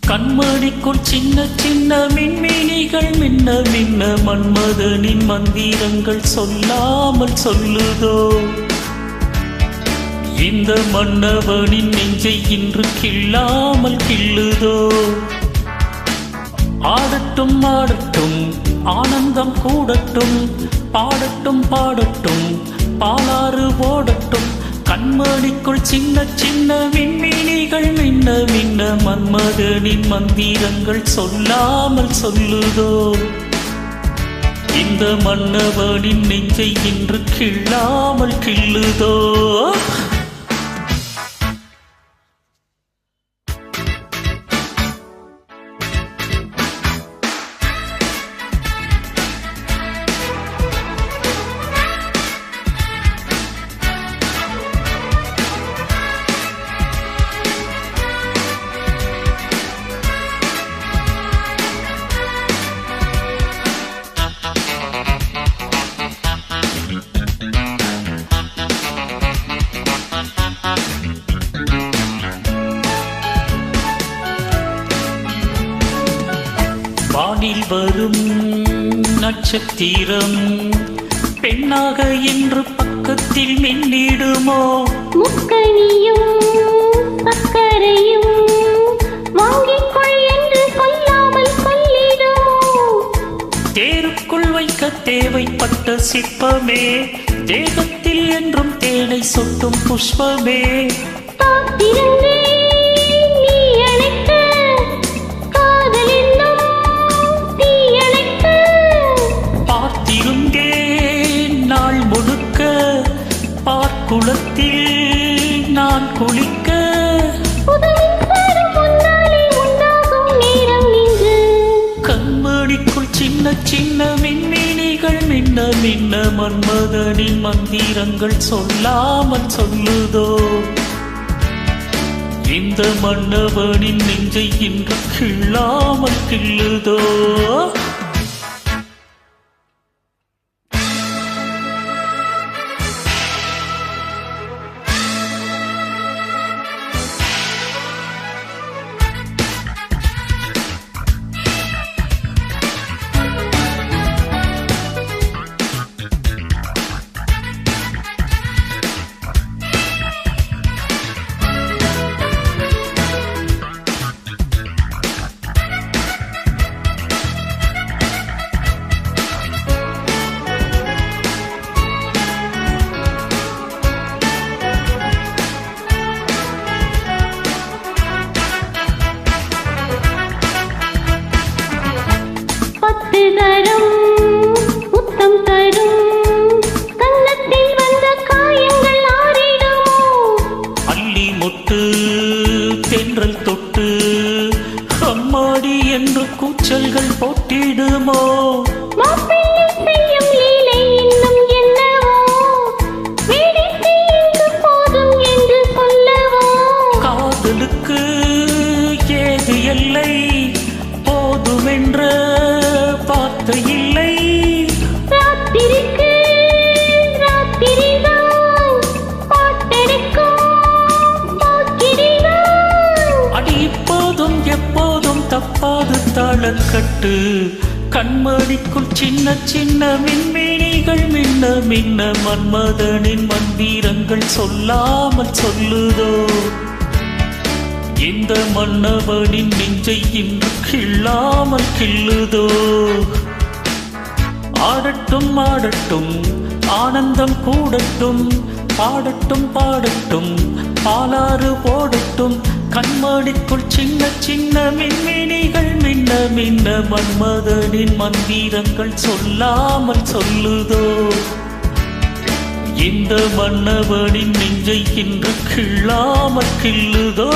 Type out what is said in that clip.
கண்மணிக்குள் சின்ன சின்ன மின்மினிகள் மின்ன மின்ன மன்மதனின் மந்திரங்கள் சொல்லாமல் சொல்லுதோ. இந்த மன்னவனின் நெஞ்சை இன்று கிள்ளாமல் கிள்ளுதோ. ஆடட்டும் ஆடட்டும் ஆனந்தம் கூடட்டும், பாடட்டும் பாடட்டும் பாலாறு ஓடட்டும். கண்மணிக்குள் சின்ன சின்ன விண்மீனிகள் மின்ன மின்ன மன்மதனின் மந்திரங்கள் சொல்லாமல் சொல்லுதோ. இந்த மன்னவனின் நெஞ்சை இன்று கிள்ளாமல் கிள்ளுதோ. வானில் வரும் நட்சத்திரம் பெண்ணாக என்று பக்கத்தில் மின்னிடுமோ. முக்கனியும் சக்கரையும் வாங்கிக்கொள் என்று சொல்லாமல் சொல்லிடுமோ. தேருக்குள் வைக்க தேவைப்பட்ட சிற்பமே, தேகத்தில் என்றும் தேனை சொட்டும் புஷ்பமே. குளத்தில் நான் குளிக்க கண்மணிக்குள் சின்ன சின்ன மின்மினிகள் மின்ன மின்ன மன்மதனின் மந்திரங்கள் சொல்லாமல் சொல்லுதோ. இந்த மன்னவனின் நெஞ்சை இன்று கிள்ளாமல் கிள்ளுதோ. தென்றல் தொட்டு அம்மாடி என்று கூச்சல்கள் போட்டிடுமோ. காதலுக்கு ஏது எல்லை, போதுமென்ற வார்த்தை இல்லை. எப்போதும் தப்பாது தாளக்கட்டு. கண்மணிக்குள் சின்ன சின்ன மின்மினிகள் மின்ன மின்ன மன்மதனின் மந்திரங்கள் சொல்லாமல் சொல்லுதோ. இந்த மன்னவனின் நெஞ்சை இன்று கிள்ளாமல் கிள்ளுதோ. ஆடட்டும் ஆடட்டும் ஆனந்தம் கூடட்டும், பாடட்டும் பாடட்டும் பாலாறு ஓடட்டும். கண்மணிக்குள் சின்ன சின்ன மின்மினிகள் மின்ன மின்ன மன்மதனின் மந்திரங்கள் சொல்லாமல் சொல்லுதோ. இந்த மன்னவனின் நெஞ்சை இன்று கிள்ளாமல் கிள்ளுதோ.